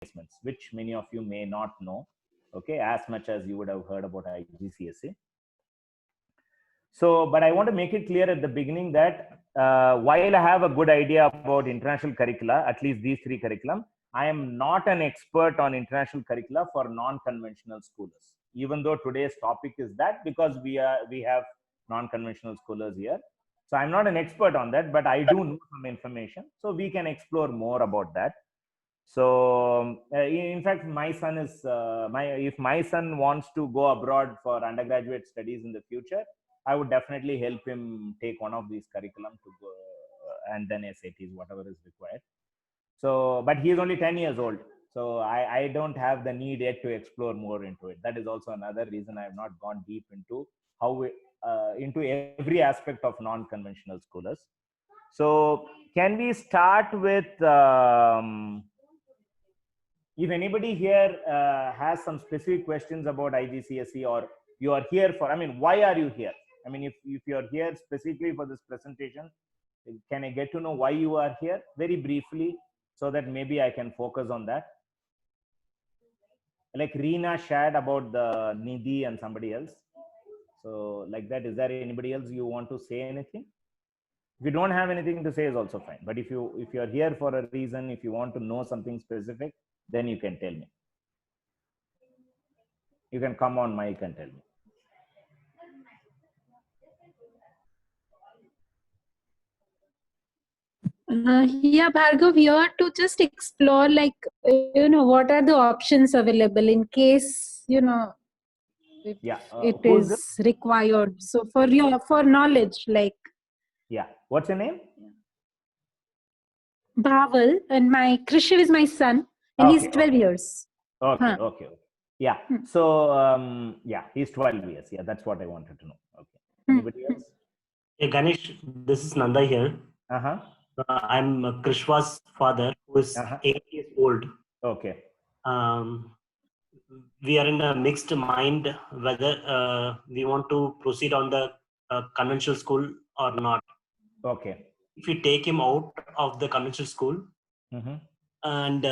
placements, which many of you may not know, okay, as much as you would have heard about IGCSE. So, but I want to make it clear at the beginning that while I have a good idea about international curricula, at least these three curriculum, I am not an expert on international curricula for non-conventional schoolers. Even though today's topic is that, because we have non-conventional scholars here. So I'm not an expert on that, but I do know some information. So we can explore more about that. So in fact, my son is if my son wants to go abroad for undergraduate studies in the future, I would definitely help him take one of these curriculum to go, and then SATs, whatever is required. So, but he is only 10 years old. So I don't have the need yet to explore more into it. That is also another reason I have not gone deep into into every aspect of non-conventional scholars. So can we start with, if anybody here has some specific questions about IGCSE, or you are here for, I mean, why are you here? I mean, if you're here specifically for this presentation, can I get to know why you are here very briefly, so that maybe I can focus on that? Like Reena shared about the Nidhi and somebody else. So like that, is there anybody else you want to say anything? If you don't have anything to say is also fine. But if you're here for a reason, if you want to know something specific, then you can tell me. You can come on mic and tell me. Yeah, Bhargav, here to just explore, like, what are the options available in case, if it is required. So for knowledge, like. Yeah. What's your name? Bhaval, and Krishiv is my son, and he's 12 years. Okay, okay. Yeah. So, yeah, he's 12 years. Yeah, that's what I wanted to know. Okay. Anybody else? Hey, Ganesh, this is Nanda here. I'm Krishwa's father, who is 8 years old. Okay. We are in a mixed mind whether we want to proceed on the conventional school or not. Okay. If we take him out of the conventional school, and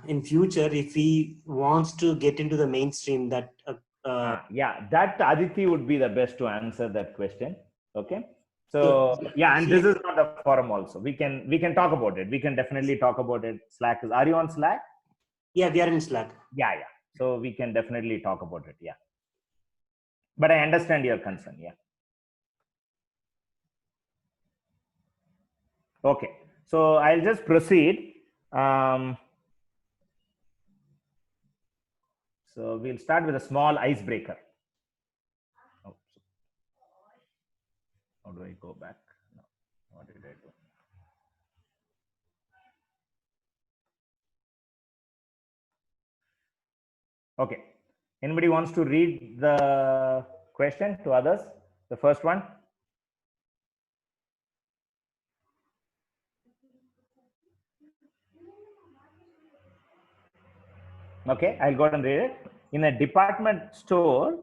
in future, if he wants to get into the mainstream, that yeah, that Aditi would be the best to answer that question. Okay. So yeah, and this is not the forum also. We can talk about it. We can definitely talk about it. Slack is, are you on Slack? Yeah, we are in Slack. Yeah. So we can definitely talk about it. Yeah. But I understand your concern. Yeah. Okay. So I'll just proceed. So we'll start with a small icebreaker. Oh, how do I go back? No. What did I do? Okay. Anybody wants to read the question to others? The first one. Okay, I'll go ahead and read it. In a department store,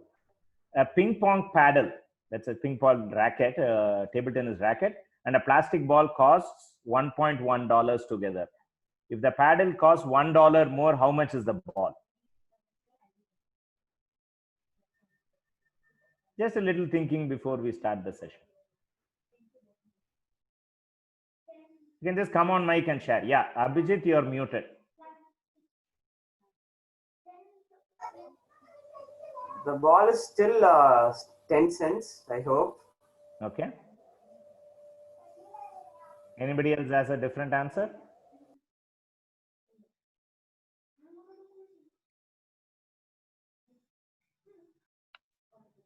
a ping pong paddle, that's a ping pong racket, table tennis racket, and a plastic ball costs $1.1 together. If the paddle costs $1 more, how much is the ball? Just a little thinking before we start the session. You can just come on mic and share. Yeah, Abhijit, you're muted. The ball is still 10 cents, I hope. Okay. Anybody else has a different answer?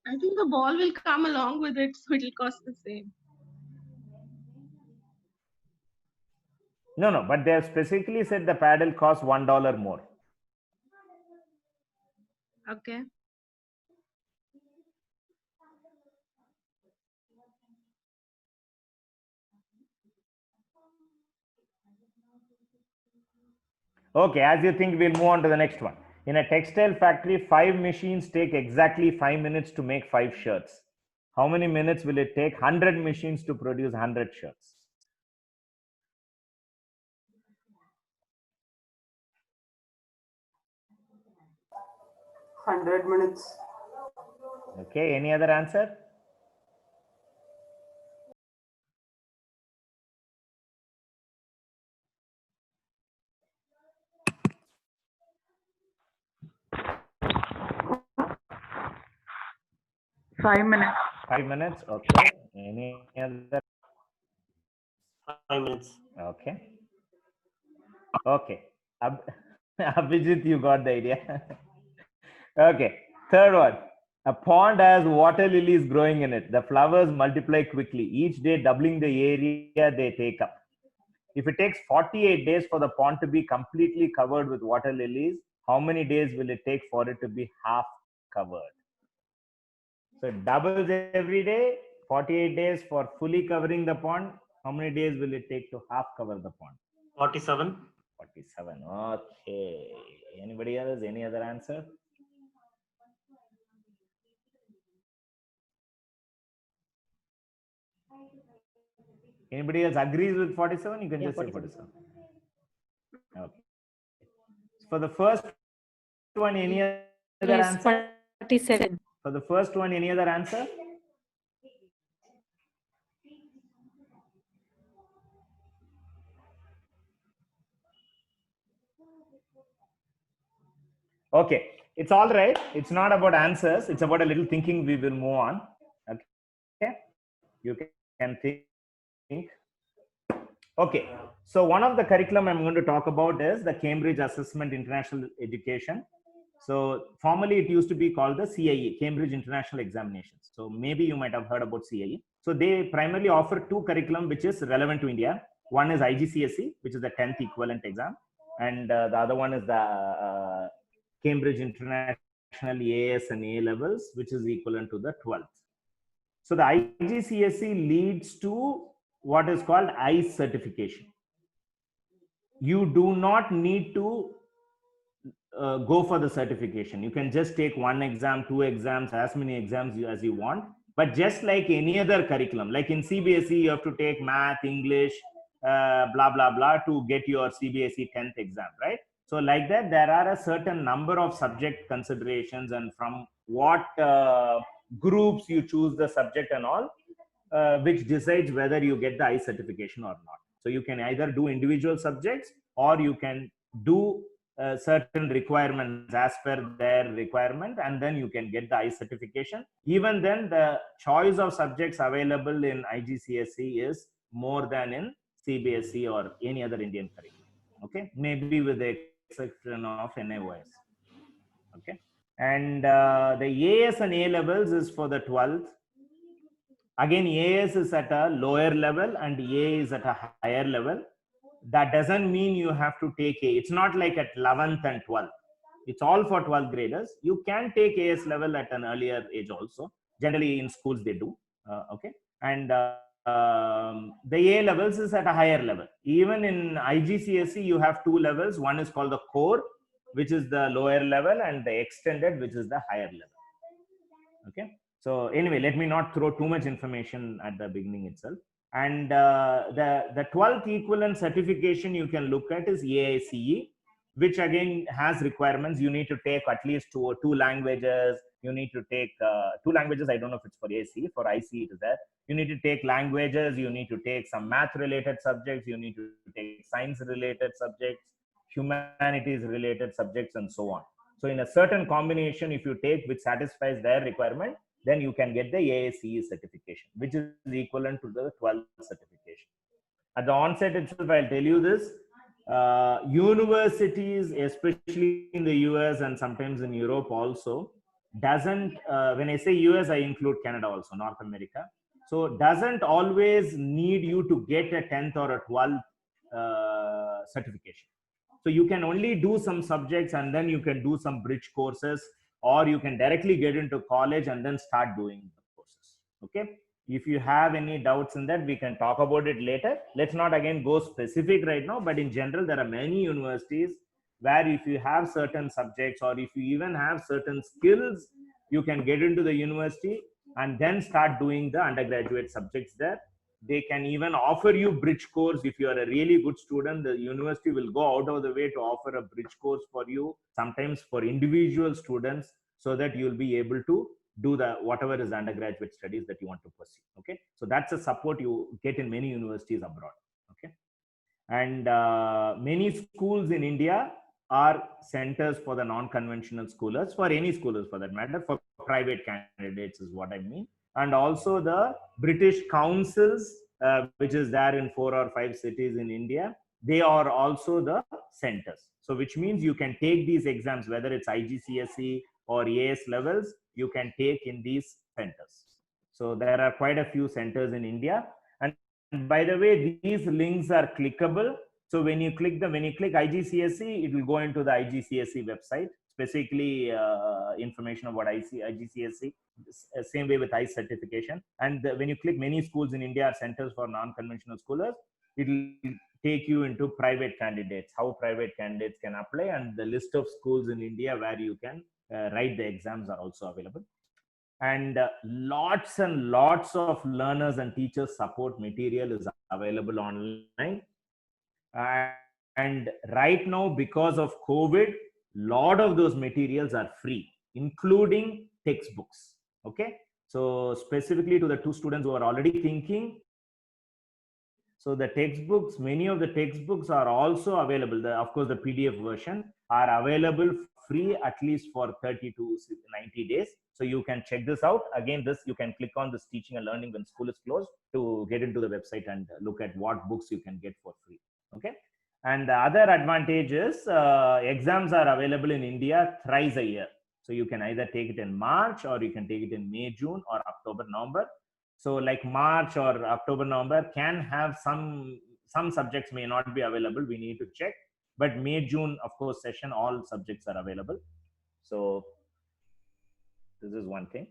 I think the ball will come along with it, so it'll cost the same. No, but they have specifically said the paddle costs $1 more. Okay. Okay, as you think, we'll move on to the next one. In a textile factory, 5 machines take exactly 5 minutes to make 5 shirts. How many minutes will it take 100 machines to produce 100 shirts? 100 minutes. Okay, any other answer? Five minutes. 5 minutes. Okay. Any other? 5 minutes. Okay. Okay. Abhijit, you got the idea. Okay. Third one. A pond has water lilies growing in it. The flowers multiply quickly, each day doubling the area they take up. If it takes 48 days for the pond to be completely covered with water lilies, how many days will it take for it to be half covered? So it doubles every day, 48 days for fully covering the pond. How many days will it take to half cover the pond? 47. 47. Okay. Anybody else? Any other answer? Anybody else agrees with 47? You can just say 47. Okay. For the first one, any other answer? 47. For the first one, any other answer? Okay, it's all right. It's not about answers. It's about a little thinking. We will move on. Okay, you can think. Okay, so one of the curriculum I'm going to talk about is the Cambridge Assessment International Education. So formally it used to be called the CIE, Cambridge International Examinations. So maybe you might have heard about CIE. So they primarily offer two curriculum which is relevant to India. One is IGCSE, which is the 10th equivalent exam, and the other one is the Cambridge International AS and A levels, which is equivalent to the 12th. So the IGCSE leads to what is called ICE certification. You do not need to go for the certification. You can just take one exam, two exams, as many exams as you want. But just like any other curriculum, like in CBSE, you have to take math, English, blah, blah, blah to get your CBSE 10th exam, right? So like that, there are a certain number of subject considerations, and from what groups you choose the subject and all, which decides whether you get the ICE certification or not. So you can either do individual subjects or you can do certain requirements as per their requirement, and then you can get the ICE certification. Even then, the choice of subjects available in IGCSE is more than in CBSE or any other Indian curriculum. Okay, maybe with the exception of NAOS. Okay, and the AS and A levels is for the 12th. Again, AS is at a lower level and A is at a higher level. That doesn't mean you have to take A. It's not like at 11th and 12th. It's all for 12th graders. You can take AS level at an earlier age also. Generally in schools they do. Okay. And the A levels is at a higher level. Even in IGCSE, you have two levels. One is called the core, which is the lower level, and the extended, which is the higher level. Okay. So anyway, let me not throw too much information at the beginning itself. And the 12th equivalent certification you can look at is AICE, which again has requirements. You need to take at least two languages. You need to take two languages. I don't know if it's for AICE. For ICE it is there. You need to take languages. You need to take some math related subjects. You need to take science related subjects, humanities related subjects, and so on. So in a certain combination, if you take which satisfies their requirement, then you can get the AICE certification, which is equivalent to the 12th certification. At the onset itself, I'll tell you this. Universities, especially in the US and sometimes in Europe also, doesn't, when I say US, I include Canada also, North America. So doesn't always need you to get a 10th or a 12th certification. So you can only do some subjects and then you can do some bridge courses, or you can directly get into college and then start doing the courses. Okay. If you have any doubts in that, we can talk about it later. Let's not again go specific right now, but in general, there are many universities where if you have certain subjects or if you even have certain skills, you can get into the university and then start doing the undergraduate subjects there. They can even offer you bridge course. If you are a really good student, the university will go out of the way to offer a bridge course for you, sometimes for individual students. so that you'll be able to do the whatever is undergraduate studies that you want to pursue. Okay, so that's a support you get in many universities abroad. Okay, and many schools in India are centers for the non-conventional scholars, for any scholars for that matter, for private candidates is what I mean. And also the British councils, which is there in 4 or 5 cities in India, they are also the centers. So which means you can take these exams, whether it's IGCSE or AS levels, you can take in these centers. So there are quite a few centers in India. And by the way, these links are clickable. So when you click IGCSE, it will go into the IGCSE website, specifically information about IGCSE, same way with ICE certification. And when you click many schools in India are centers for non-conventional scholars, it will take you into private candidates, how private candidates can apply, and the list of schools in India where you can write the exams are also available. And lots and lots of learners and teachers support material is available online. And right now, because of COVID, lot of those materials are free, including textbooks. Okay, so specifically to the 2 students who are already thinking, so the textbooks, many of the textbooks are also available. Of course, the PDF version are available free at least for 30 to 90 days. So you can check this out. Again, this you can click on this teaching and learning when school is closed to get into the website and look at what books you can get for free. Okay. And the other advantage is exams are available in India thrice a year. So you can either take it in March, or you can take it in May, June, or October, November. So like March or October, November can have some subjects may not be available. We need to check. But May, June, of course, session, all subjects are available. So this is one thing.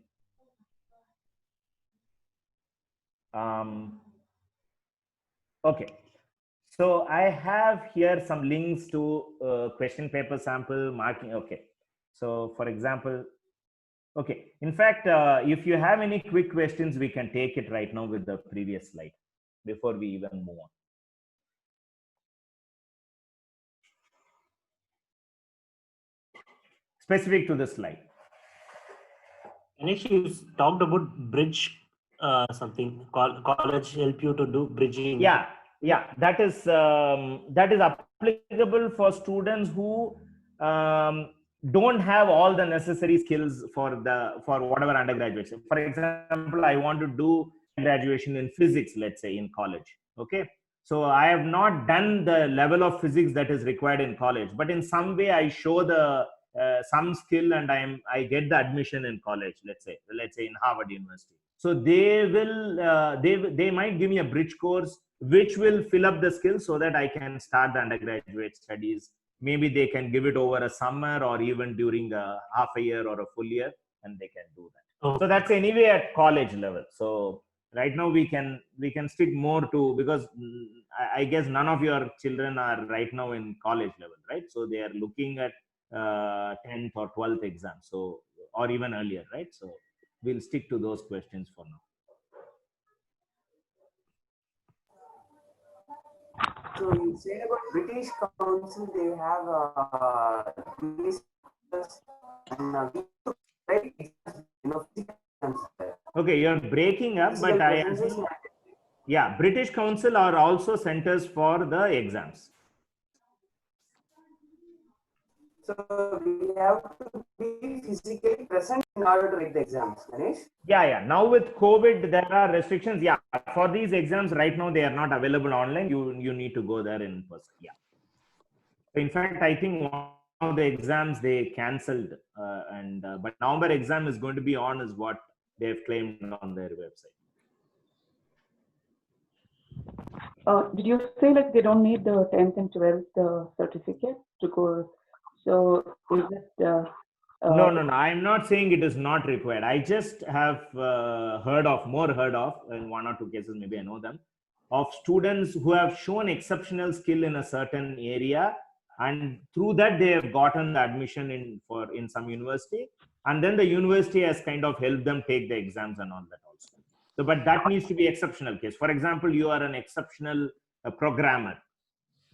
Okay. So I have here some links to question paper sample marking. Okay. So for example, okay. In fact, if you have any quick questions, we can take it right now with the previous slide before we even move on. Specific to this slide. Anish, you talked about bridge something. College help you to do bridging. Yeah, that is applicable for students who don't have all the necessary skills for whatever undergraduate. For example, I want to do graduation in physics, let's say in college. Okay, so I have not done the level of physics that is required in college, but in some way I show the some skill and I get the admission in college. Let's say in Harvard University. So they will they might give me a bridge course which will fill up the skills so that I can start the undergraduate studies. Maybe they can give it over a summer or even during a half a year or a full year, and they can do that. Okay. So that's anyway at college level. So right now we can stick more to, because I guess none of your children are right now in college level, right? So they are looking at 10th or 12th exams, so or even earlier, right? So we'll stick to those questions for now. So you said about British Council, they have okay, you're breaking up, but yeah, British Council are also centers for the exams. So we have to be physically present in order to write the exams, Ganesh? Yeah. Now with COVID, there are restrictions. Yeah, for these exams right now, they are not available online. You need to go there in person. Yeah. In fact, I think one of the exams they cancelled, but November exam is going to be on, is what they have claimed on their website. Did you say like they don't need the 10th and 12th certificate to go? So is it? No. I'm not saying it is not required. I just have heard of, in 1 or 2 cases, maybe I know them, of students who have shown exceptional skill in a certain area, and through that they have gotten the admission in some university, and then the university has kind of helped them take the exams and all that also. So, but that needs to be exceptional case. For example, you are an exceptional programmer,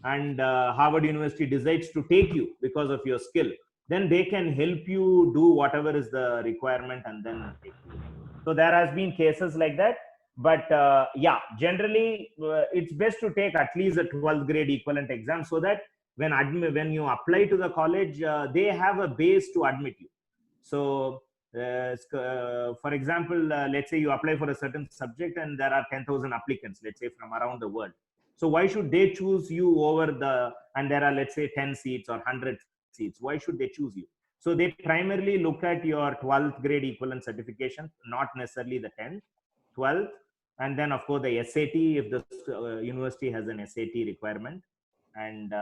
and Harvard University decides to take you because of your skill. then they can help you do whatever is the requirement and then take you. So there has been cases like that. But yeah, generally it's best to take at least a 12th grade equivalent exam, so that when you apply to the college, they have a base to admit you. So for example, let's say you apply for a certain subject and there are 10,000 applicants, let's say from around the world. So why should they choose you over and there are, let's say, 10 seats or 100 seats? Why should they choose you? So they primarily look at your 12th grade equivalent certification, not necessarily the 10th, 12th, and then of course the SAT, if the university has an SAT requirement, and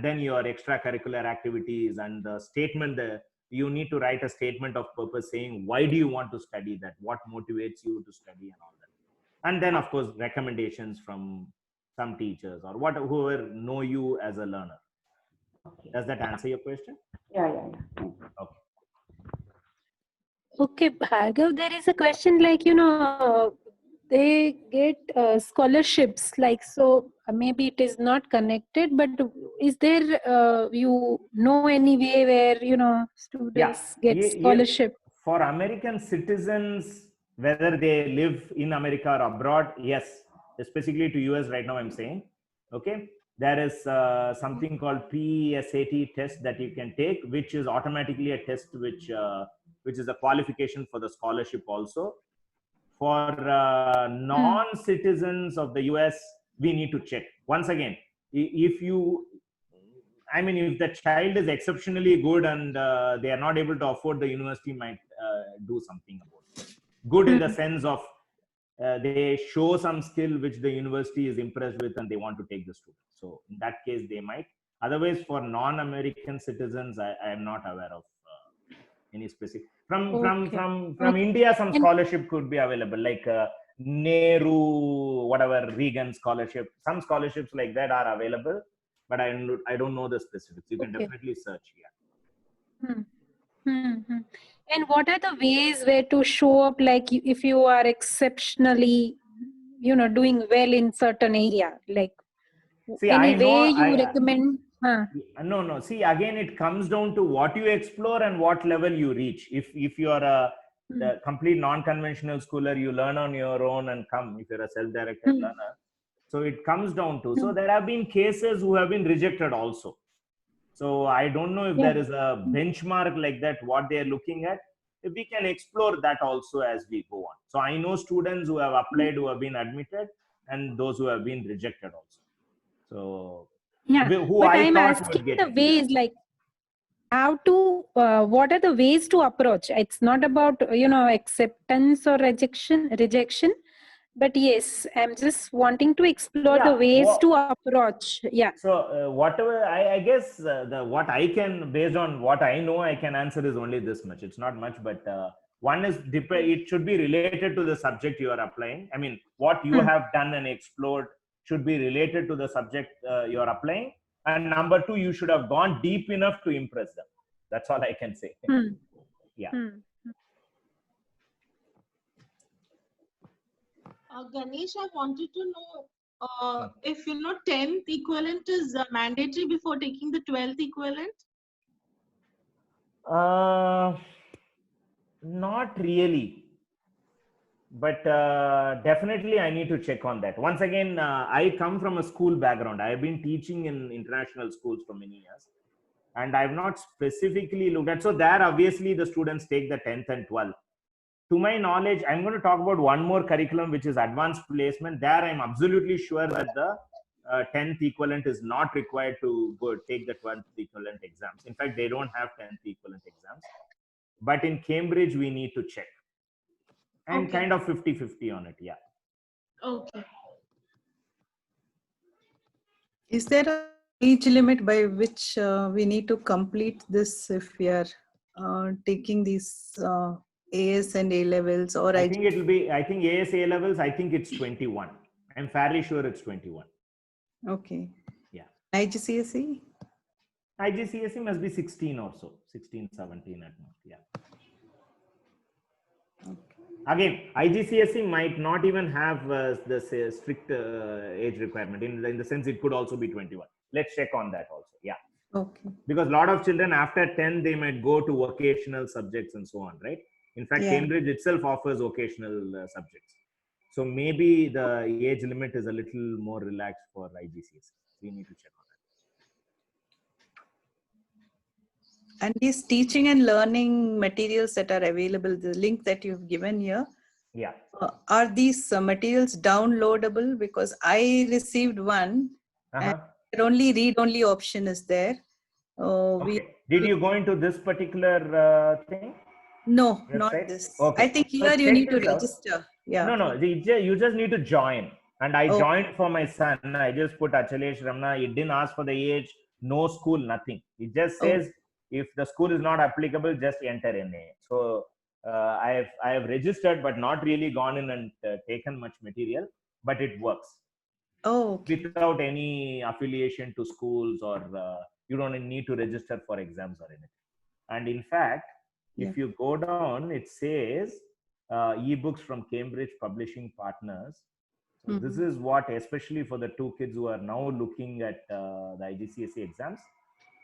then your extracurricular activities and the statement. You need to write a statement of purpose saying why do you want to study that, what motivates you to study, and all that. And then of course recommendations from some teachers or whoever know you as a learner. Okay. Does that answer your question? Yeah. Thank you. Okay. Okay, Bhargav, there is a question like, they get scholarships, like, so maybe it is not connected, but is there, you know, any way where, students get scholarship? For American citizens, whether they live in America or abroad, yes, specifically to US right now, I'm saying, okay, there is something called PSAT test that you can take, which is automatically a test which is a qualification for the scholarship also. For non-citizens of the US, we need to check. Once again, if the child is exceptionally good and they are not able to afford, the university might do something about it. Good in the sense of they show some skill which the university is impressed with and they want to take the student. So in that case, they might. Otherwise, for non-American citizens, I am not aware of any specific. From India, some scholarship could be available, like Nehru, whatever, Reagan scholarship. Some scholarships like that are available, but I don't know the specifics. You can definitely search. Yeah. And what are the ways where to show up, like if you are exceptionally, doing well in certain area, like any way you recommend? No. See, again, it comes down to what you explore and what level you reach. If you are a complete non-conventional schooler, you learn on your own and come. If you're a self-directed learner, so it comes down to. So there have been cases who have been rejected also. So I don't know if there is a benchmark like that, what they are looking at. If we can explore that also as we go on. So I know students who have applied, who have been admitted, and those who have been rejected also. So but I'm asking the ways, like how to, what are the ways to approach? It's not about, acceptance or rejection. But yes, I'm just wanting to explore the ways to approach. Yeah. So whatever, I guess what I can, based on what I know, I can answer is only this much. It's not much, but one is it should be related to the subject you are applying. I mean, what you have done and explored should be related to the subject you are applying. And number two, you should have gone deep enough to impress them. That's all I can say. Yeah. Ganesh, I wanted to know if 10th equivalent is mandatory before taking the 12th equivalent. Not really, but definitely I need to check on that. Once again, I come from a school background. I have been teaching in international schools for many years, and I've not specifically looked at. So there, obviously, the students take the 10th and 12th. To my knowledge, I'm going to talk about one more curriculum, which is advanced placement. There, I'm absolutely sure that the 10th equivalent is not required to go take the 12th equivalent exams. In fact, they don't have 10th equivalent exams. But in Cambridge, we need to check. And kind of 50-50 on it, yeah. Okay. Is there an age limit by which we need to complete this if we are taking these AS and A levels? Or I think it will be, I think AS A levels, I think it's 21. I'm fairly sure it's 21. Okay. Yeah. IGCSE? IGCSE must be 16 or so, 16, 17 at most, yeah. Okay. Again, IGCSE might not even have the strict age requirement. In the sense, it could also be 21. Let's check on that also, yeah. Okay. Because a lot of children after 10, they might go to vocational subjects and so on, right? In fact, Yeah. Cambridge itself offers vocational subjects. So maybe the age limit is a little more relaxed for IGCSE. We need to check on that. And these teaching and learning materials that are available, the link that you've given here, Yeah. Are these materials downloadable? Because I received one and only read-only option is there. Okay. Did you go into this particular thing? No, website? not this. Okay. I think So here you check need to this out. register. Yeah. No, you just need to join. And I Oh. joined for my son. I just put Achalesh Ramana. It didn't ask for the age, no school, nothing. It just says if the school is not applicable, just enter NA. So I have registered, but not really gone in and taken much material, but it works. Oh, okay. Without any affiliation to schools, or you don't need to register for exams or anything. And in fact, if you go down, it says ebooks from Cambridge Publishing Partners. So this is what, especially for the two kids who are now looking at the IGCSE exams.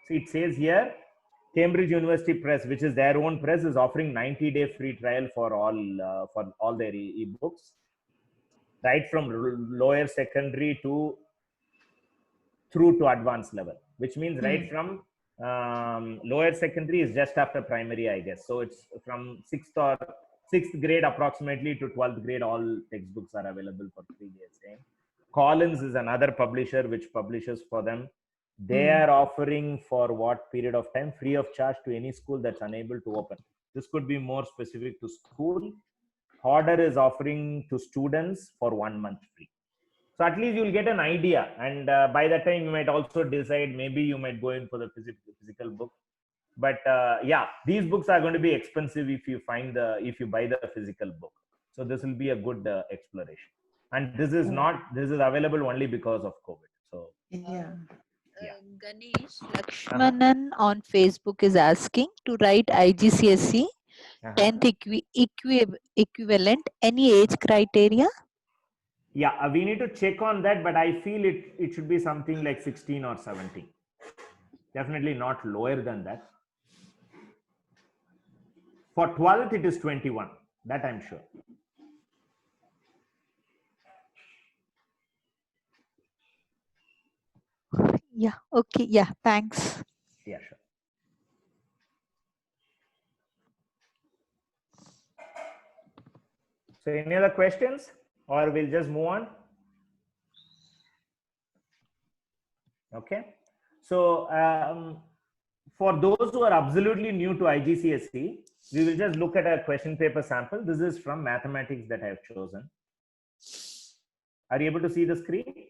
So it says here, Cambridge University Press, which is their own press, is offering 90-day free trial for all their ebooks, right from lower secondary through to advanced level, which means right from lower secondary is just after primary, I guess. So it's from sixth grade approximately to 12th grade. All textbooks are available for 3 days. Collins is another publisher which publishes for them. They are offering for what period of time? Free of charge to any school that's unable to open. This could be more specific to school. Hodder is offering to students for 1 month free. So at least you'll get an idea, and by that time you might also decide maybe you might go in for the physical book. But yeah, these books are going to be expensive if you buy the physical book. So this will be a good exploration, and this is available only because of COVID. So yeah. Ganesh Lakshmanan on Facebook is asking to write IGCSE 10th equivalent. Any age criteria? Yeah, we need to check on that, but I feel it should be something like 16 or 17. Definitely not lower than that. For 12th, it is 21. That I'm sure. Yeah. Okay. Yeah. Thanks. Yeah, sure. So any other questions, or we'll just move on? Okay. So for those who are absolutely new to IGCSE, we will just look at a question paper sample. This is from mathematics that I have chosen. Are you able to see the screen?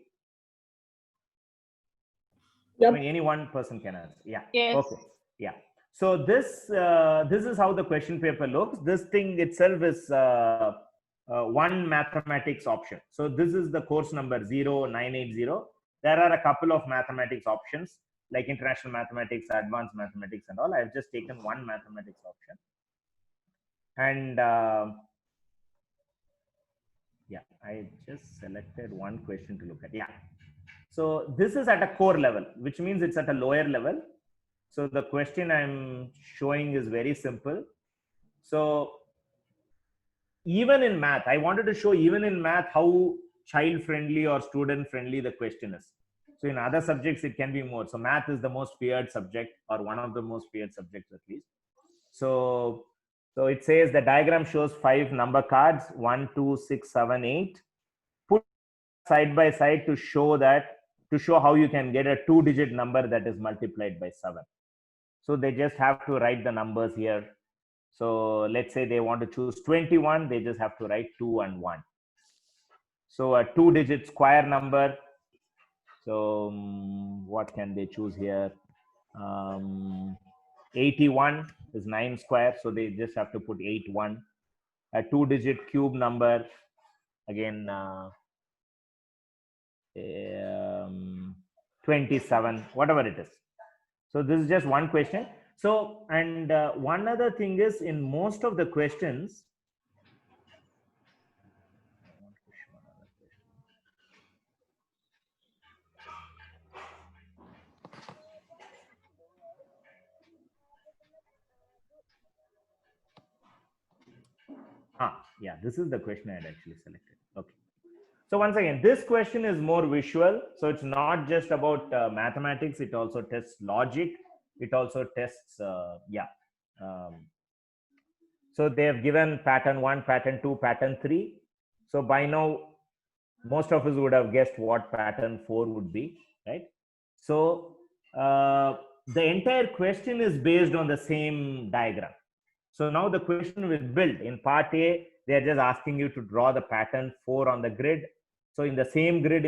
Yep. I mean, any one person can answer. Yeah. Yes. Okay. Yeah. So this is how the question paper looks. This thing itself is one mathematics option. So this is the course number 0980. There are a couple of mathematics options like international mathematics, advanced mathematics, and all. I've just taken one mathematics option. And yeah, I just selected one question to look at. Yeah. So this is at a core level, which means it's at a lower level. So the question I'm showing is very simple. So even in math, I wanted to show even in math how child friendly or student friendly the question is. So in other subjects, it can be more. So math is the most feared subject, or one of the most feared subjects at least. So it says the diagram shows 5 number cards, 1, 2, 6, 7, 8. Put side by side to show how you can get a 2-digit number that is multiplied by 7. So they just have to write the numbers here. So let's say they want to choose 21, they just have to write 2 and 1. So a 2-digit square number. So what can they choose here? 81 is 9 square, so they just have to put 81. A 2-digit cube number, again 27, whatever it is. So this is just one question. So, and one other thing is, in most of the questions, Yeah, this is the question I had actually selected. Okay. So once again, this question is more visual. So it's not just about mathematics. It also tests logic. It also tests, so they have given pattern 1, pattern 2, pattern 3. So by now, most of us would have guessed what pattern 4 would be, right? So the entire question is based on the same diagram. So now the question will build. In part A, they are just asking you to draw the pattern 4 on the grid. So in the same grid,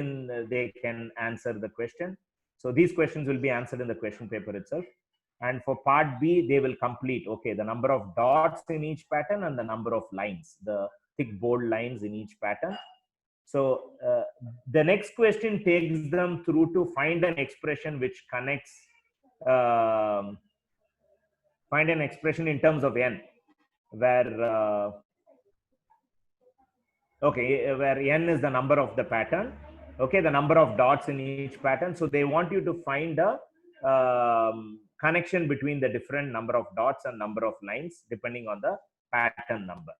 they can answer the question. So these questions will be answered in the question paper itself. And for part B, they will complete, okay, the number of dots in each pattern and the number of lines, the thick bold lines in each pattern. So the next question takes them through to find an expression which connects, find an expression in terms of n, where where n is the number of the pattern, okay, the number of dots in each pattern. So they want you to find a connection between the different number of dots and number of lines depending on the pattern number.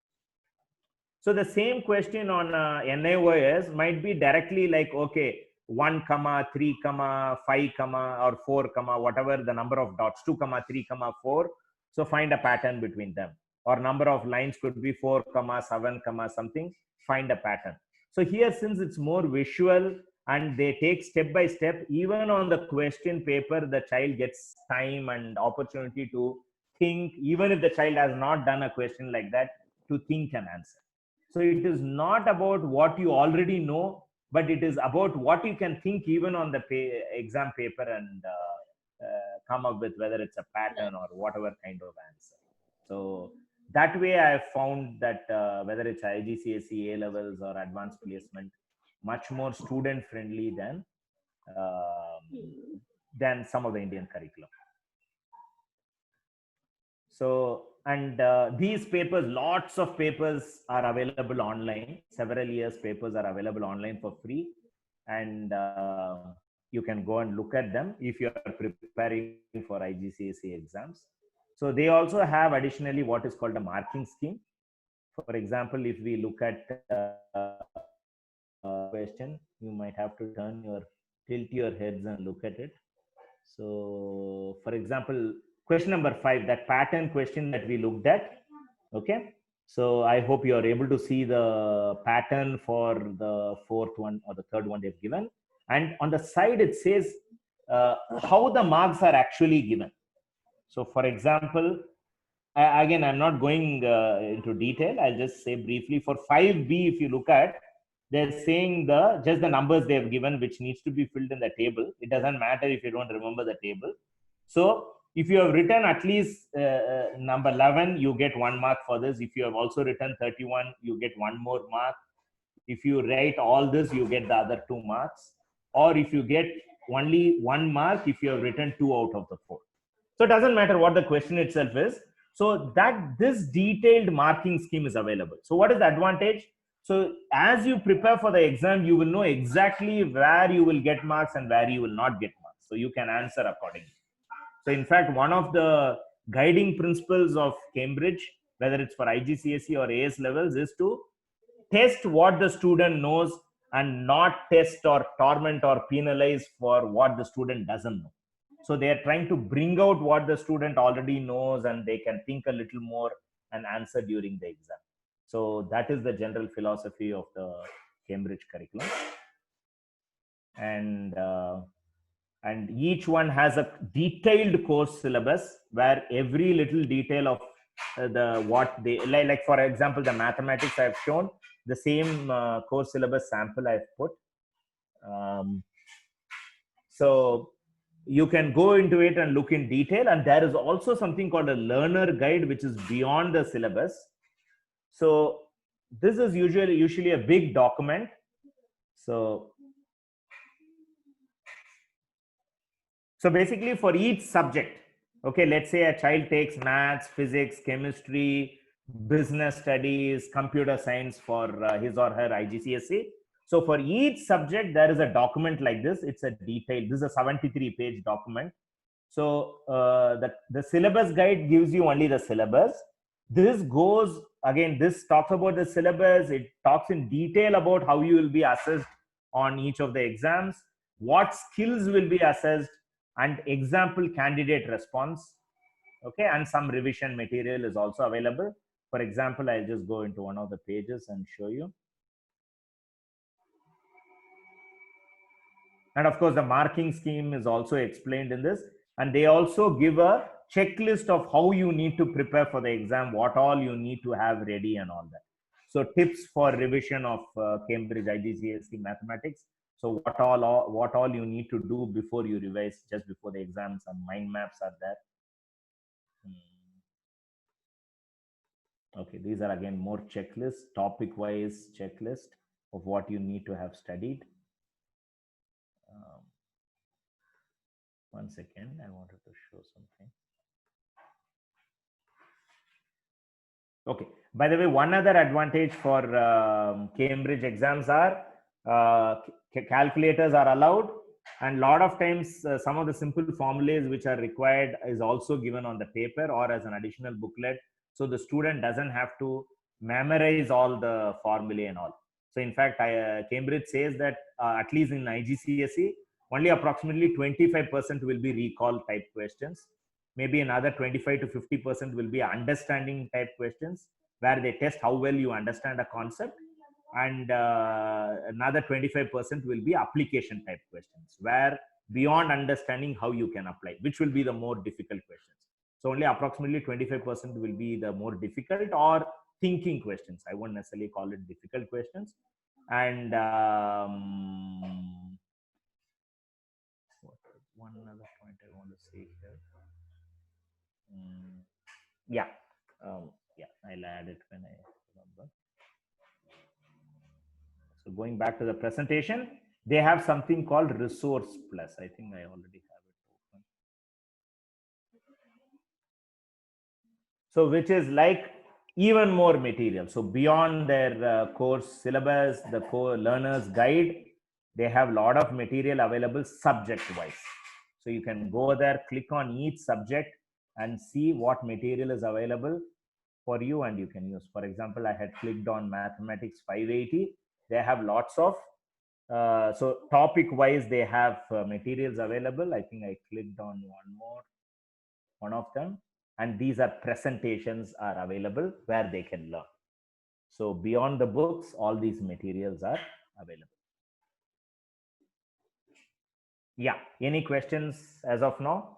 So the same question on NIOS might be directly like, okay, 1, 3, 5, or 4, whatever the number of dots, 2, 3, 4. So find a pattern between them. Or number of lines could be 4, 7, something, find a pattern. So here, since it's more visual and they take step by step, even on the question paper, the child gets time and opportunity to think, even if the child has not done a question like that, to think and answer. So it is not about what you already know, but it is about what you can think even on the exam paper and come up with whether it's a pattern or whatever kind of answer. So that way I have found that whether it's IGCSE, A-levels or advanced placement, much more student friendly than some of the Indian curriculum. So, and these papers, lots of papers are available online. Several years papers are available online for free. And you can go and look at them if you are preparing for IGCSE exams. So they also have additionally what is called a marking scheme. For example, if we look at question, you might have to tilt your heads and look at it. So for example, question number 5, that pattern question that we looked at. Okay. So I hope you are able to see the pattern for the 4th one or the 3rd one they've given. And on the side, it says how the marks are actually given. So for example, again, I'm not going into detail. I'll just say briefly for 5B, if you look at, they're saying just the numbers they have given, which needs to be filled in the table. It doesn't matter if you don't remember the table. So if you have written at least number 11, you get 1 mark for this. If you have also written 31, you get 1 more mark. If you write all this, you get the other 2 marks. Or if you get only 1 mark if you have written 2 out of the 4. So it doesn't matter what the question itself is. So that this detailed marking scheme is available. So what is the advantage? So as you prepare for the exam, you will know exactly where you will get marks and where you will not get marks. So you can answer accordingly. So in fact, one of the guiding principles of Cambridge, whether it's for IGCSE or AS levels, is to test what the student knows and not test or torment or penalize for what the student doesn't know. So they are trying to bring out what the student already knows and they can think a little more and answer during the exam. So that is the general philosophy of the Cambridge curriculum. And each one has a detailed course syllabus where every little detail of what they like for example, the mathematics I've shown, the same course syllabus sample I've put. So you can go into it and look in detail, and there is also something called a learner guide, which is beyond the syllabus. So this is usually a big document. So basically for each subject, okay, let's say a child takes maths, physics, chemistry, business studies, computer science for his or her IGCSE. So for each subject, there is a document like this. It's a detailed, this is a 73-page document. So the syllabus guide gives you only the syllabus. This goes, again, this talks about the syllabus. It talks in detail about how you will be assessed on each of the exams, what skills will be assessed, and example candidate response. Okay, and some revision material is also available. For example, I'll just go into one of the pages and show you. And of course, the marking scheme is also explained in this. And they also give a checklist of how you need to prepare for the exam, what all you need to have ready and all that. So tips for revision of Cambridge IGCSE mathematics. So what all you need to do before you revise, just before the exam. Some mind maps are there. Okay, these are again more checklists, topic wise checklist of what you need to have studied. One second, I wanted to show something. Okay, by the way, one other advantage for Cambridge exams are calculators are allowed, and a lot of times some of the simple formulas which are required is also given on the paper or as an additional booklet. So the student doesn't have to memorize all the formulae and all. So in fact, Cambridge says that at least in IGCSE, only approximately 25% will be recall type questions. Maybe another 25 to 50% will be understanding type questions, where they test how well you understand a concept. And another 25% will be application type questions, where beyond understanding how you can apply, which will be the more difficult questions. So only approximately 25% will be the more difficult or thinking questions. I won't necessarily call it difficult questions. And one other point I want to say here. Yeah, I'll add it when I remember. So going back to the presentation, they have something called Resource Plus. I think I already have it open. So which is like even more material. So beyond their course syllabus, the core learner's guide, they have a lot of material available subject wise. So you can go there, click on each subject and see what material is available for you and you can use. For example, I had clicked on Mathematics 580. They have lots of, so topic wise, they have materials available. I think I clicked on one of them. And these are presentations are available where they can learn. So beyond the books, all these materials are available. Yeah, any questions as of now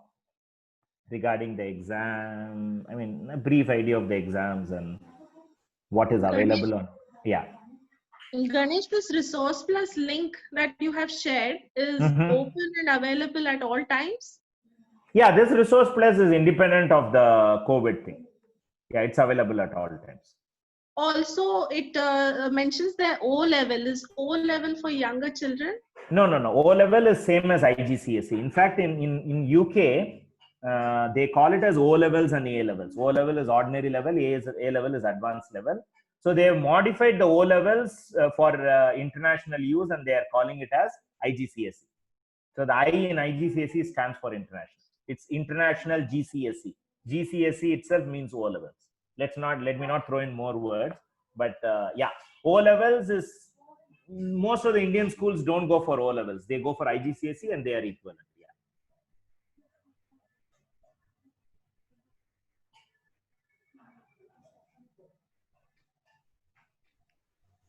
regarding the exam? I mean, a brief idea of the exams and what is available Ganesh, on, yeah. Ganesh, this Resource Plus link that you have shared is open and available at all times? Yeah, this Resource Plus is independent of the COVID thing. Yeah, it's available at all times. Also, it mentions the O level. Is O level for younger children? No. O level is same as IGCSE. In fact, in UK, they call it as O levels and A levels. O level is ordinary level, A level is advanced level. So they have modified the O levels for international use, and they are calling it as IGCSE. So the I in IGCSE stands for international. It's international GCSE. GCSE itself means O levels. Let me not throw in more words, but yeah, O levels is, most of the Indian schools don't go for O levels. They go for IGCSE and they are equivalent.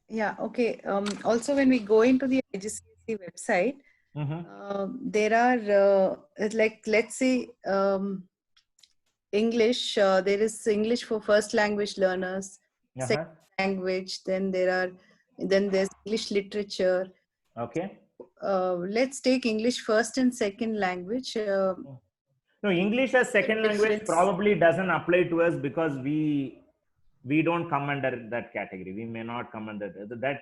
Yeah, okay. Also, when we go into the IGCSE website, there are like, let's say, English. There is English for first language learners, second language. Then there's English literature. Okay. Let's take English first and second language. No, English as second language probably doesn't apply to us because we don't come under that category. We may not come under that.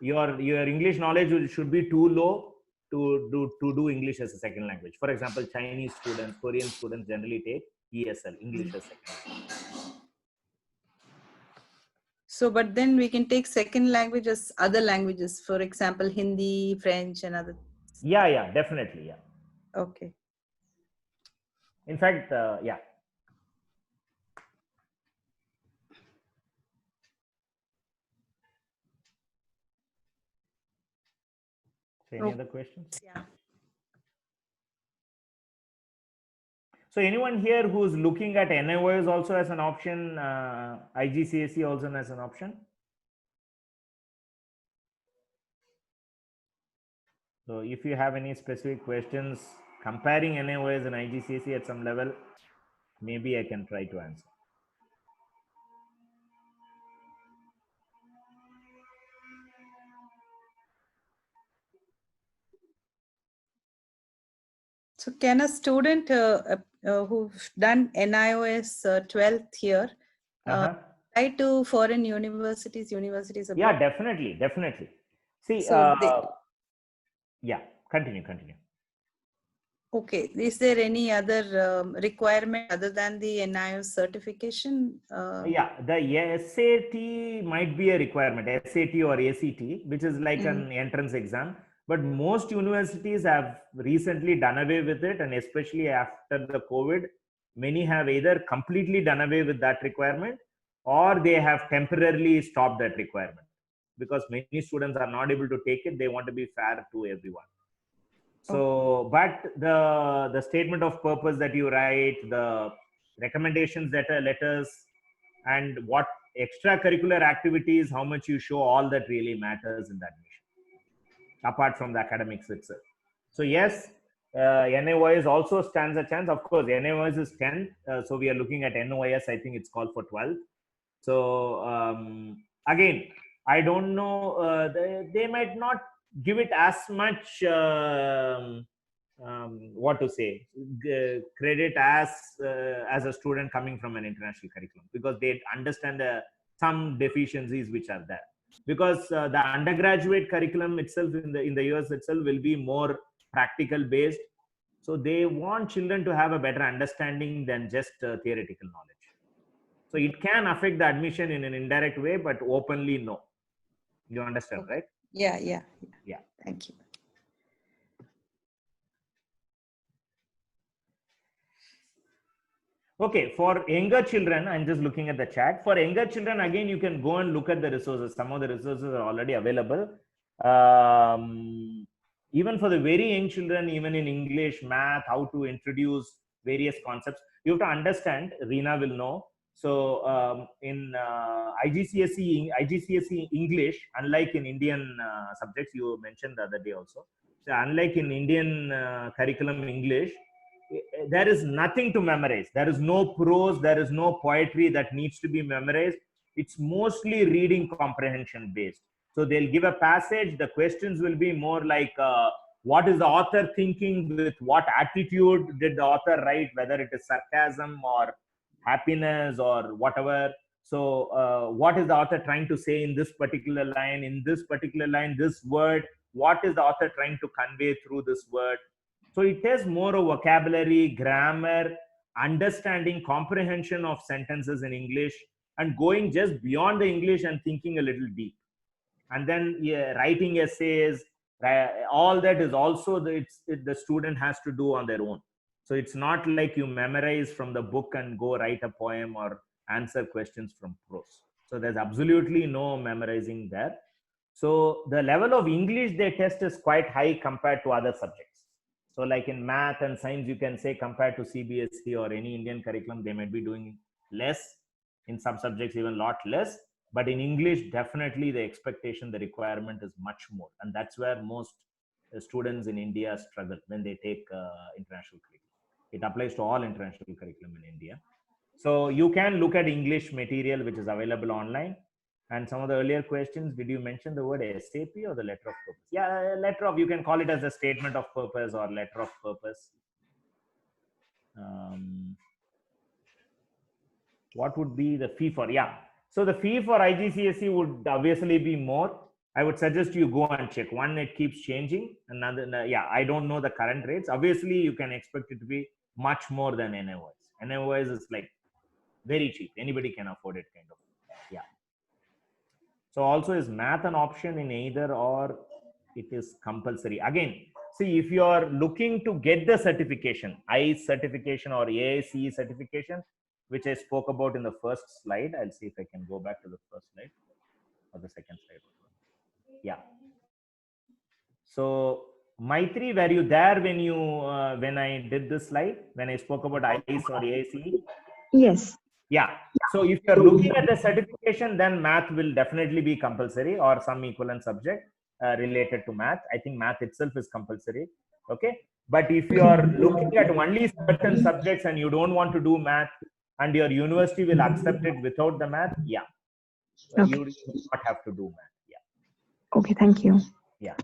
Your English knowledge should be too low to do English as a second language. For example, Chinese students, Korean students generally take ESL, English as second language. So, but then we can take second language as other languages, for example, Hindi, French, and other. Yeah, definitely, yeah. Okay. In fact, yeah. So any other questions? Yeah. So anyone here who's looking at NIOS also as an option, IGCSE also as an option? So if you have any specific questions comparing NIOS and IGCSE at some level, maybe I can try to answer. So can a student who've done NIOS 12th year apply to foreign universities abroad? Yeah, definitely, definitely. See, So yeah, continue. Okay, is there any other requirement other than the NIOS certification? Yeah, the SAT might be a requirement, SAT or ACT, which is like an entrance exam. But most universities have recently done away with it, and especially after the COVID, many have either completely done away with that requirement or they have temporarily stopped that requirement because many students are not able to take it. They want to be fair to everyone. So, but the statement of purpose that you write, the recommendations letters, and what extracurricular activities, how much you show, all that really matters in the admission, apart from the academics itself. So yes, NIOS also stands a chance. Of course, NIOS is 10, so we are looking at NOIS. I think it's called for 12. So again, I don't know. They might not give it as much what to say credit as a student coming from an international curriculum, because they understand some deficiencies which are there, because the undergraduate curriculum itself in the US itself will be more practical based, so they want children to have a better understanding than just theoretical knowledge. So it can affect the admission in an indirect way, but openly no. You understand, right? Yeah. Thank you. Okay, for younger children, I'm just looking at the chat. For younger children, again, you can go and look at the resources. Some of the resources are already available. Even for the very young children, even in English, math, how to introduce various concepts. You have to understand, Reena will know. So in IGCSE English, unlike in Indian subjects, you mentioned the other day also. So unlike in Indian curriculum English, there is nothing to memorize. There is no prose, there is no poetry that needs to be memorized. It's mostly reading comprehension based. So they'll give a passage. The questions will be more like, what is the author thinking? With what attitude did the author write? Whether it is sarcasm or happiness or whatever. So what is the author trying to say in this particular line? In this particular line, this word, what is the author trying to convey through this word? So it is more of vocabulary, grammar, understanding, comprehension of sentences in English, and going just beyond the English and thinking a little deep. And then writing essays, all that is also the student has to do on their own. So it's not like you memorize from the book and go write a poem or answer questions from prose. So there's absolutely no memorizing there. So the level of English they test is quite high compared to other subjects. So like in math and science, you can say compared to CBSE or any Indian curriculum, they might be doing less. In some subjects, even a lot less. But in English, definitely the expectation, the requirement is much more. And that's where most students in India struggle when they take international curriculum. It applies to all international curriculum in India. So you can look at English material, which is available online. And some of the earlier questions, did you mention the word SAP or the letter of purpose? Yeah, letter of, you can call it as a statement of purpose or letter of purpose. What would be the fee for? Yeah. So the fee for IGCSE would obviously be more. I would suggest you go and check. One, it keeps changing. Another, yeah, I don't know the current rates. Obviously, you can expect it to be much more than NIOS. NIOS is like very cheap. Anybody can afford it, kind of. Yeah. So also, is math an option in either, or it is compulsory? Again, see, if you are looking to get the certification, ICE certification or AICE certification, which I spoke about in the first slide. I'll see if I can go back to the first slide or the second slide. Yeah. So Maitri, were you there when you when I did this slide, when I spoke about ICE or AICE? Yes. Yeah. So if you're looking at the certification, then math will definitely be compulsory or some equivalent subject related to math. I think math itself is compulsory. Okay. But if you are looking at only certain subjects and you don't want to do math and your university will accept it without the math, yeah, Okay. you do not have to do math. Yeah. Okay, thank you. Yeah.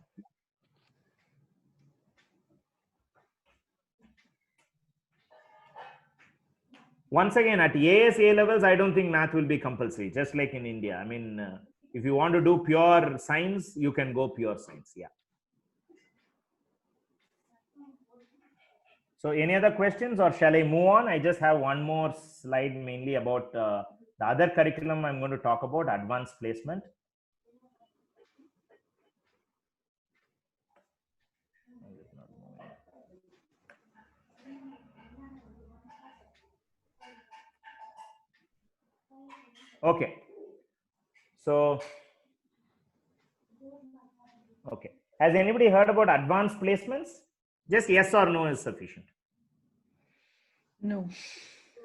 Once again, at ASA levels, I don't think math will be compulsory, just like in India. I mean, if you want to do pure science, you can go pure science. Yeah. So any other questions or shall I move on? I just have one more slide mainly about the other curriculum I'm going to talk about, advanced placement. Okay. So, okay. Has anybody heard about advanced placements? Just yes or no is sufficient. No.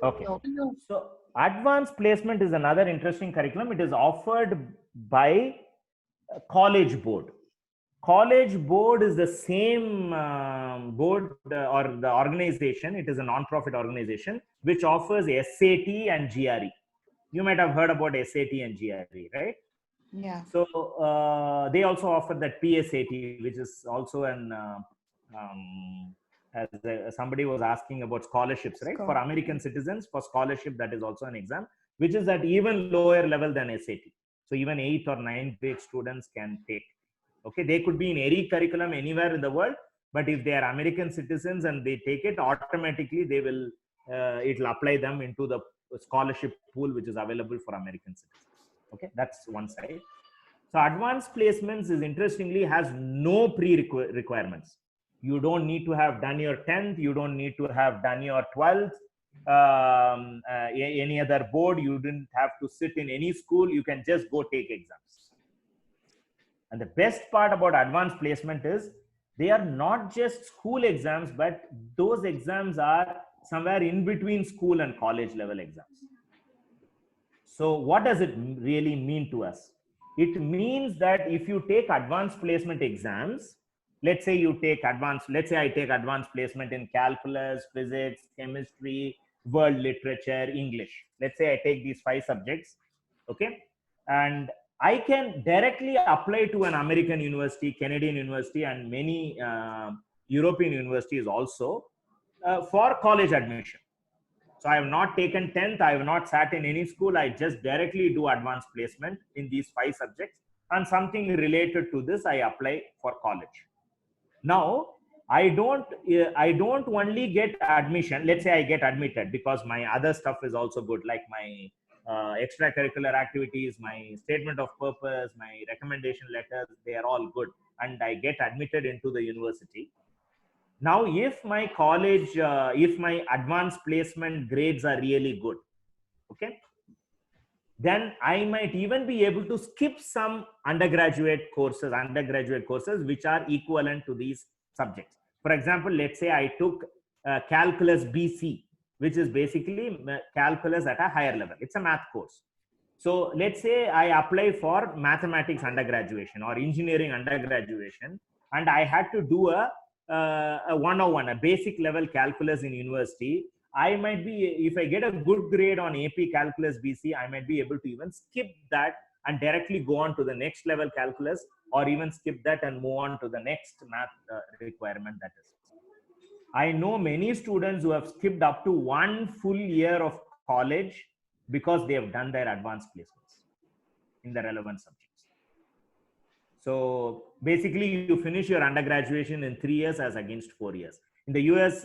Okay. No. So advanced placement is another interesting curriculum. It is offered by College Board. College Board is the same board or the organization. It is a non-profit organization which offers SAT and GRE. You might have heard about SAT and GRE, right? Yeah. So they also offer that PSAT, which is also an somebody was asking about scholarships, right? For American citizens, for scholarship, that is also an exam, which is at even lower level than SAT. So even 8th or 9th grade students can take. Okay, they could be in any curriculum anywhere in the world, but if they are American citizens and they take it, automatically they will it will apply them into the scholarship pool which is available for American citizens. Okay, that's one side. So advanced placements is interestingly has no pre-requirements. You don't need to have done your 10th. You don't need to have done your 12th. Any other board. You didn't have to sit in any school. You can just go take exams. And the best part about advanced placement is they are not just school exams, but those exams are somewhere in between school and college level exams. So what does it really mean to us? It means that if you take advanced placement exams, let's say you take advanced, let's say I take advanced placement in calculus, physics, chemistry, world literature, English. Let's say I take these 5 subjects, okay? And I can directly apply to an American university, Canadian university, and many European universities also for college admission. So I have not taken 10th. I have not sat in any school. I just directly do advanced placement in these 5 subjects, and something related to this I apply for college. Now I don't only get admission. Let's say I get admitted because my other stuff is also good, like my extracurricular activities, my statement of purpose, my recommendation letters, they are all good, and I get admitted into the university. Now, if my college, if my advanced placement grades are really good, okay, then I might even be able to skip some undergraduate courses which are equivalent to these subjects. For example, let's say I took calculus BC, which is basically calculus at a higher level. It's a math course. So let's say I apply for mathematics undergraduation or engineering undergraduation, and I had to do a 101, a basic level calculus in university. I might be, if I get a good grade on AP Calculus BC, I might be able to even skip that and directly go on to the next level calculus, or even skip that and move on to the next math requirement that is. I know many students who have skipped up to 1 full year of college because they have done their advanced placements in the relevant subjects. So basically you finish your undergraduation in 3 years as against 4 years. In the US,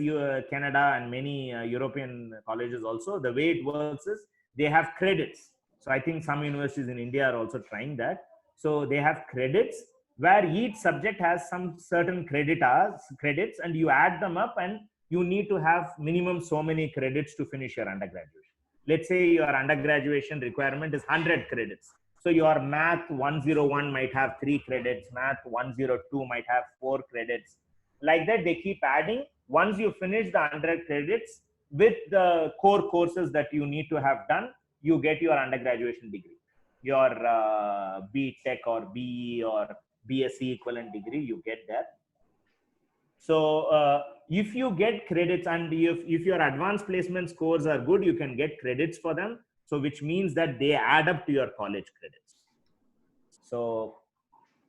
Canada, and many European colleges also, the way it works is they have credits. So I think some universities in India are also trying that. So they have credits where each subject has some certain credits, and you add them up, and you need to have minimum so many credits to finish your undergraduation. Let's say your undergraduation requirement is 100 credits. So your math 101 might have 3 credits, math 102 might have 4 credits. Like that, they keep adding. Once you finish the 100 credits with the core courses that you need to have done, you get your undergraduate degree, your B.Tech or BE or BSc equivalent degree, you get that. So if you get credits, and if your advanced placement scores are good, you can get credits for them. So which means that they add up to your college credits. So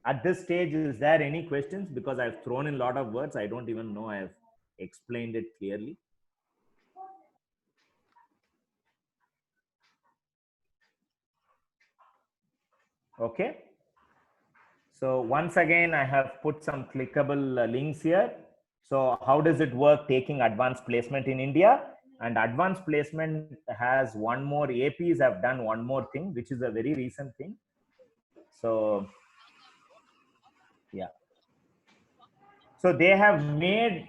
at this stage, is there any questions? Because I've thrown in a lot of words. I don't even know I've explained it clearly. Okay. So once again, I have put some clickable links here. So how does it work taking advanced placement in India? And advanced placement has one more, APs have done one more thing, which is a very recent thing. So yeah. So they have made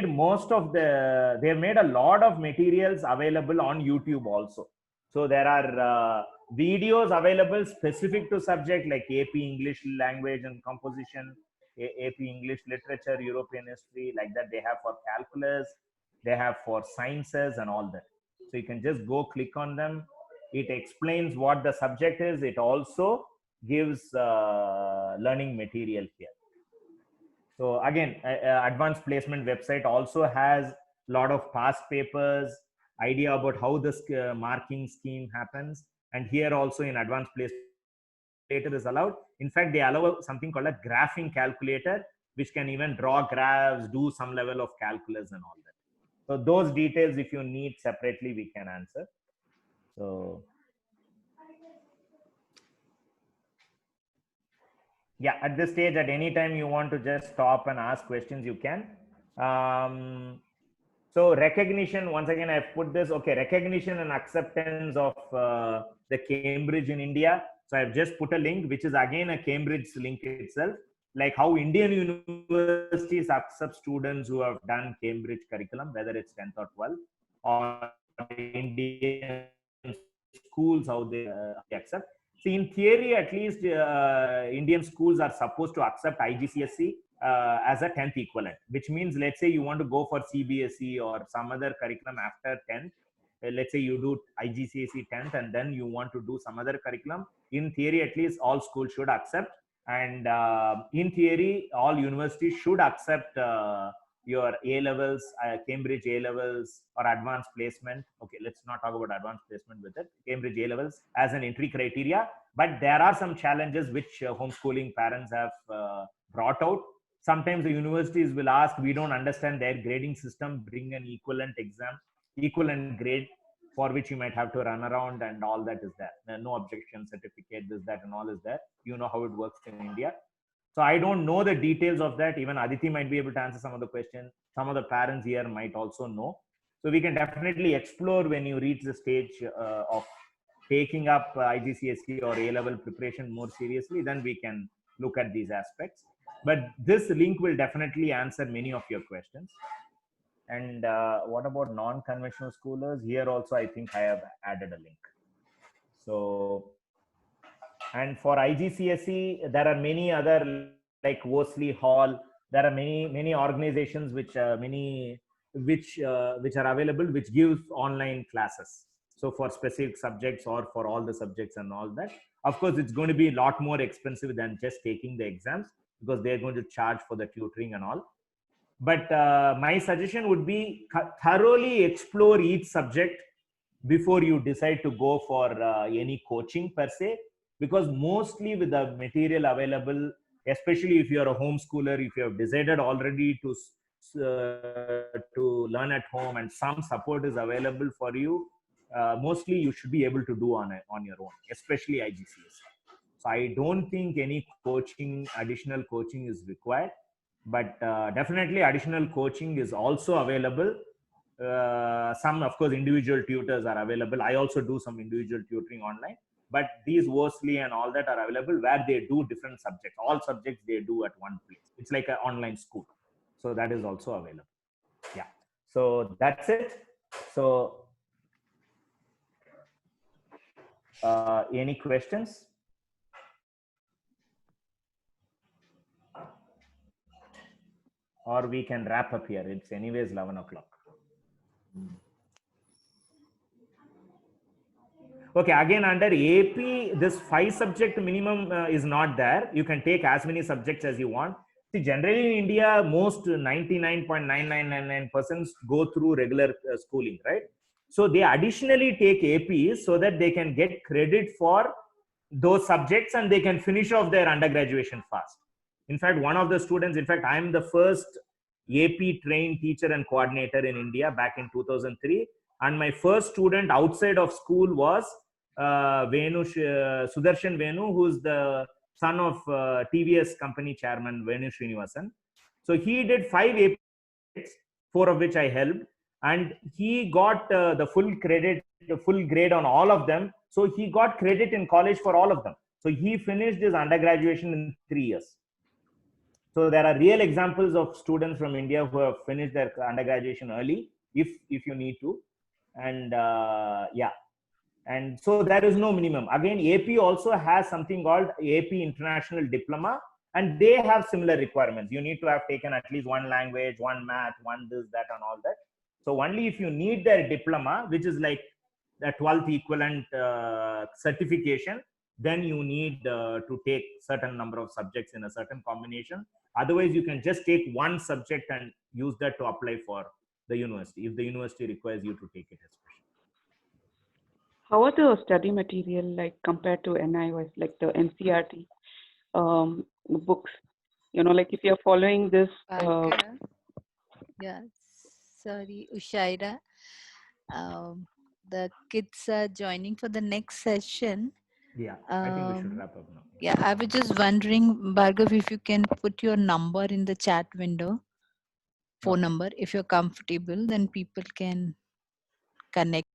most of the, they have made a lot of materials available on YouTube also. So there are videos available specific to subject like AP English language and composition, AP English literature, European history, like that. They have for calculus, they have for sciences and all that. So you can just go click on them. It explains what the subject is. It also gives learning material here. So again, advanced placement website also has a lot of past papers, idea about how this marking scheme happens. And here also in advanced placement is allowed. In fact, they allow something called a graphing calculator, which can even draw graphs, do some level of calculus and all that. So those details, if you need separately, we can answer. So yeah, at this stage, at any time you want to just stop and ask questions, you can. So recognition, once again, I've put this, okay, recognition and acceptance of the Cambridge in India. So I've just put a link, which is again a Cambridge link itself, like how Indian universities accept students who have done Cambridge curriculum, whether it's 10th or 12th, or Indian schools, how they accept. See, in theory, at least Indian schools are supposed to accept IGCSE as a 10th equivalent, which means, let's say you want to go for CBSE or some other curriculum after 10th. Let's say you do IGCSE 10th and then you want to do some other curriculum. In theory, at least all schools should accept. And in theory, all universities should accept your A-levels, Cambridge A-levels or advanced placement. Okay, let's not talk about advanced placement with it. Cambridge A-levels as an entry criteria. But there are some challenges which homeschooling parents have brought out. Sometimes the universities will ask, we don't understand their grading system, bring an equivalent exam, equivalent grade, for which you might have to run around, and all that is there. No objection certificate, this, that, and all is there. You know how it works in India. So I don't know the details of that. Even Aditi might be able to answer some of the questions. Some of the parents here might also know. So we can definitely explore when you reach the stage of taking up IGCSE or A-level preparation more seriously, then we can look at these aspects. But this link will definitely answer many of your questions. And what about non-conventional schoolers? Here also, I think I have added a link. So, and for IGCSE, there are many other, like Worsley Hall. There are many organizations which are available, which give online classes. So for specific subjects or for all the subjects and all that. Of course, it's going to be a lot more expensive than just taking the exams, because they're going to charge for the tutoring and all. But my suggestion would be thoroughly explore each subject before you decide to go for any coaching per se, because mostly with the material available, especially if you're a homeschooler, if you have decided already to learn at home and some support is available for you, mostly you should be able to do on your own, especially IGCSE. So I don't think any additional coaching is required, but definitely additional coaching is also available. Some, of course, individual tutors are available. I also do some individual tutoring online, but these Worsley and all that are available, where they do different subjects. All subjects they do at one place. It's like an online school. So that is also available. Yeah. So that's it. So Any questions? Or we can wrap up here. It's anyways 11 o'clock. Okay, again under AP, this 5 subject minimum is not there. You can take as many subjects as you want. See, generally in India, most 99.9999% go through regular schooling, right? So they additionally take APs so that they can get credit for those subjects and they can finish off their undergraduation fast. In fact, one of the students, in fact, I am the first AP trained teacher and coordinator in India back in 2003. And my first student outside of school was Sudarshan Venu, who's the son of TVS company chairman Venu Srinivasan. So he did 5 APs, 4 of which I helped, and he got the full credit, the full grade on all of them. So he got credit in college for all of them. So he finished his undergraduation in 3 years. So there are real examples of students from India who have finished their undergraduation early, if you need to. And yeah. And so there is no minimum. Again, AP also has something called AP International Diploma, and they have similar requirements. You need to have taken at least 1 language, 1 math, 1 this, that, and all that. So only if you need their diploma, which is like the 12th equivalent certification, then you need to take certain number of subjects in a certain combination. Otherwise, you can just take 1 subject and use that to apply for the university, if the university requires you to take it especially. How are the study material like compared to NIOS, like the NCERT books? You know, like if you're following this. Yeah, sorry, Ushaira. The kids are joining for the next session. Yeah, I think we should wrap up now. Yeah, I was just wondering, Bhargav, if you can put your number in the chat window, phone number, if you're comfortable, then people can connect.